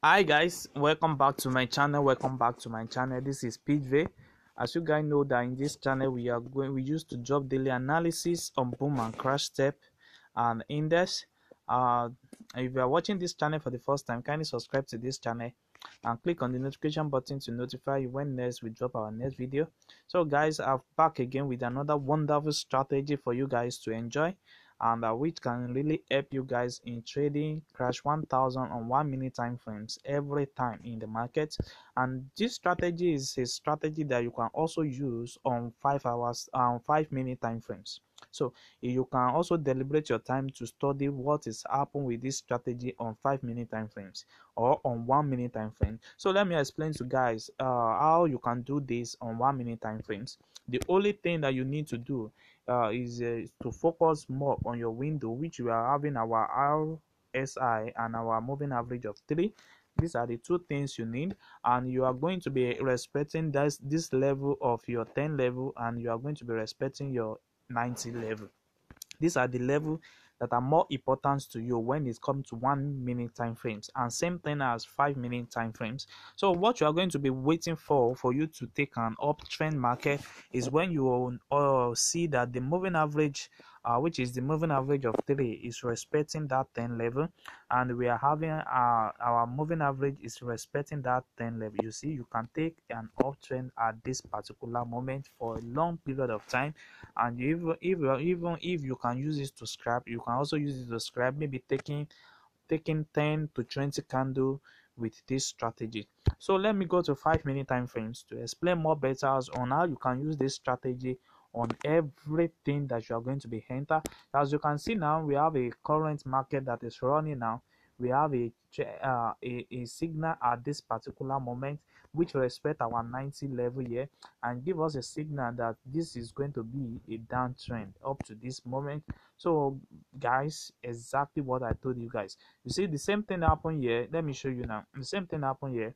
Hi guys, welcome back to my channel. This is PJ. As you guys know that in this channel we used to drop daily analysis on boom and crash step and index. If you are watching this channel for the first time, kindly subscribe to this channel and click on the notification button to notify you when next we drop our next video. So guys, I'm back again with another wonderful strategy for you guys to enjoy, and which can really help you guys in trading crash 1000 on 1 minute time frames every time in the market. And this strategy is a strategy that you can also use on 5 hours 5 minute time frames. So you can also deliberate your time to study what is happening with this strategy on 5 minute time frames or on 1 minute time frame. So let me explain to guys how you can do this on 1 minute time frames. The only thing that you need to do is to focus more on your window, which we are having our RSI and our moving average of 3. These are the two things you need, and you are going to be respecting this level of your 10 level, and you are going to be respecting your 90 level. These are the level that are more important to you when it comes to 1 minute time frames, and same thing as 5 minute time frames. So what you are going to be waiting for you to take an uptrend market is when you see that the moving average, which is the moving average of 3, is respecting that 10 level, and we are having our moving average is respecting that 10 level. You see, you can take an uptrend at this particular moment for a long period of time, and even if you can use it to scrap, you can also use it to scrap, maybe taking 10 to 20 candle with this strategy. So let me go to 5 minute time frames to explain more better on how you can use this strategy on everything that you are going to be enter. As you can see now, we have a current market that is running now. We have a signal at this particular moment which respect our 90 level here and give us a signal that this is going to be a downtrend up to this moment. So guys, exactly what I told you guys. You see, the same thing happened here. Let me show you now. The same thing happened here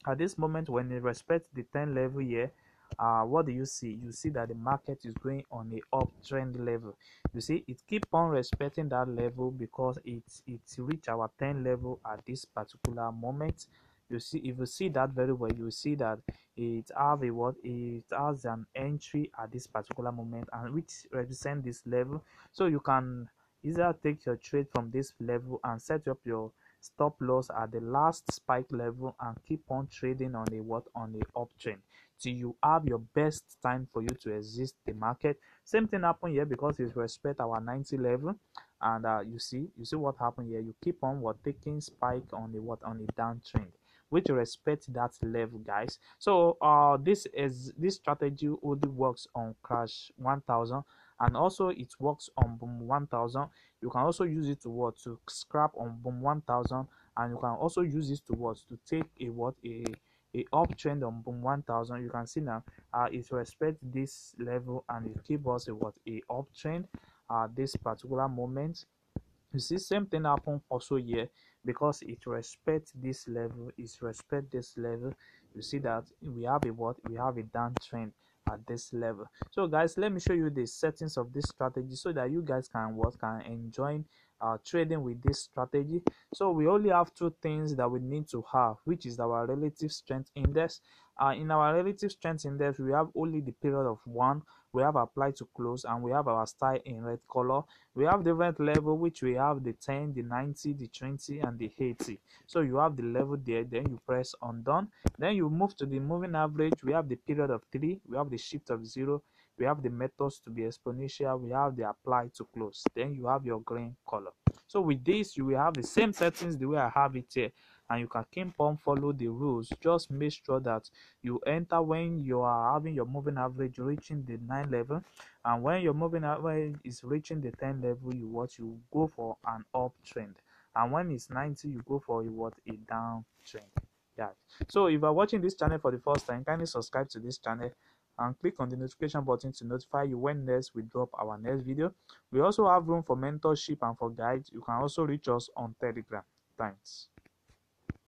at this moment when it respect the 10 level here. What do you see? You see that the market is going on a uptrend level. You see, it keep on respecting that level because it's reached our 10 level at this particular moment. You see, if you see that very well, you see that it have a what it has an entry at this particular moment, and which represent this level. So you can either take your trade from this level and set up your stop loss at the last spike level and keep on trading on a uptrend till you have your best time for you to exit the market. Same thing happen here because it respect our 90 level, and you see what happened here. You keep on taking spike on a downtrend which respect that level, guys. So this strategy only works on crash 1000, and also it works on boom 1000. You can also use it to scrap on boom 1000, and you can also use it to take a uptrend on boom 1000. You can see now it respect this level and it give us a uptrend at this particular moment. You see, same thing happen also here because it respect this level, you see that we have a downtrend at this level. So guys, let me show you the settings of this strategy so that you guys can enjoy trading with this strategy. So we only have two things that we need to have, which is our relative strength index. In our relative strength index, we have only the period of 1, we have apply to close, and we have our style in red color. We have different level, which we have the 10, the 90, the 20, and the 80. So you have the level there, then you press on done, then you move to the moving average. We have the period of 3, we have the shift of 0, we have the methods to be exponential, we have the apply to close, then you have your green color. So with this, you will have the same settings the way I have it here, and you can keep on follow the rules. Just make sure that you enter when you are having your moving average reaching the 9 level, and when your moving average is reaching the 10 level, you go for an uptrend, and when it's 90, you go for a downtrend. Yeah. So if you are watching this channel for the first time, kindly subscribe to this channel and click on the notification button to notify you when next we drop our next video. We also have room for mentorship and for guides. You can also reach us on Telegram. Thanks.